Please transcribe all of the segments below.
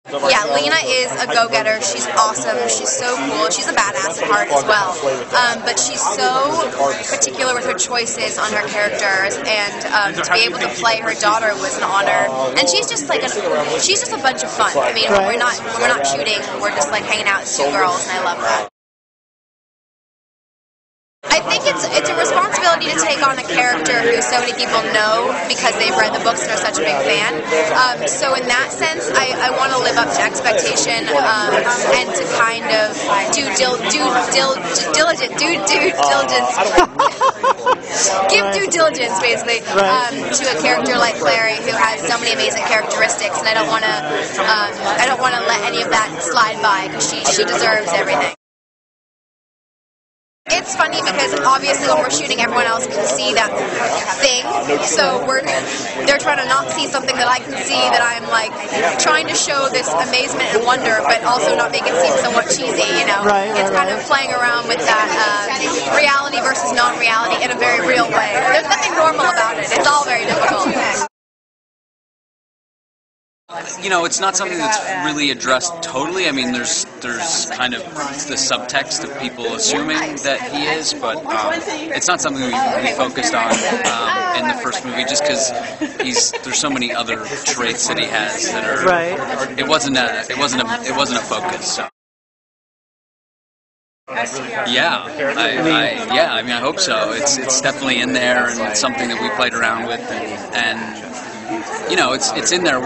Yeah, Lena is a go-getter. She's awesome. She's so cool. She's a badass at heart as well. But she's so particular with her choices on her characters, and to be able to play her daughter was an honor. And she's just like she's just a bunch of fun. I mean, when we're not shooting, we're just like hanging out as two girls, and I love that. I think it's a responsibility to take on a character who so many people know because they've read the books and are such a big fan. So in that sense, I want to live up to expectation and to kind of give due diligence basically to a character like Clary who has so many amazing characteristics, and I don't want to let any of that slide by because she deserves everything. It's funny because obviously when we're shooting, everyone else can see that thing, so they're trying to not see something that I can see, that I'm like trying to show this amazement and wonder, but also not make it seem somewhat cheesy, you know. It's kind of playing around with that reality versus non-reality in a very real way. There's nothing normal about it. It's all very difficult. You know, it's not something that's really addressed totally. I mean, there's kind of the subtext of people assuming that he is, but it's not something we focused on in the first movie, just because there's so many other traits that he has that are. It wasn't a focus. So. Yeah, I mean, I hope so. It's definitely in there, and it's something that we played around with, and you know, it's in there.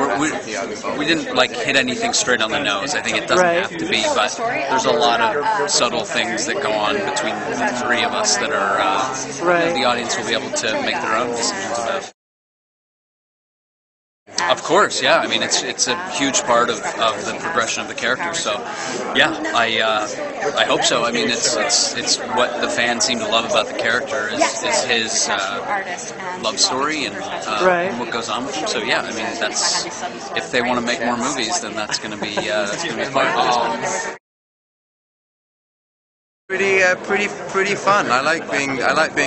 We didn't like hit anything straight on the nose. I think it doesn't have to be, but there's a lot of subtle things that go on between the three of us that are that the audience will be able to make their own decisions about. Of course, yeah. I mean, it's a huge part of the progression of the character. So, yeah, I hope so. I mean, it's what the fans seem to love about the character is his love story and what goes on with him. So, yeah, I mean, that's if they want to make more movies, then that's going to be fun. Pretty fun. I like being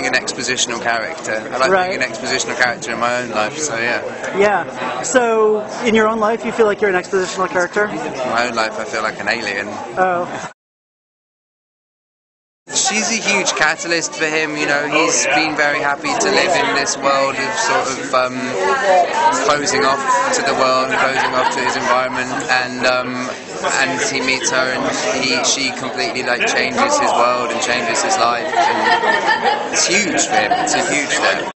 an expositional character. I like being an expositional character in my own life. So yeah. Yeah. So in your own life, you feel like you're an expositional character? In my own life, I feel like an alien. Oh. She's a huge catalyst for him, you know. He's been very happy to live in this world of sort of closing off to the world, closing off to his environment, and he meets her, and she completely like changes his world and changes his life, and it's huge for him. It's a huge step.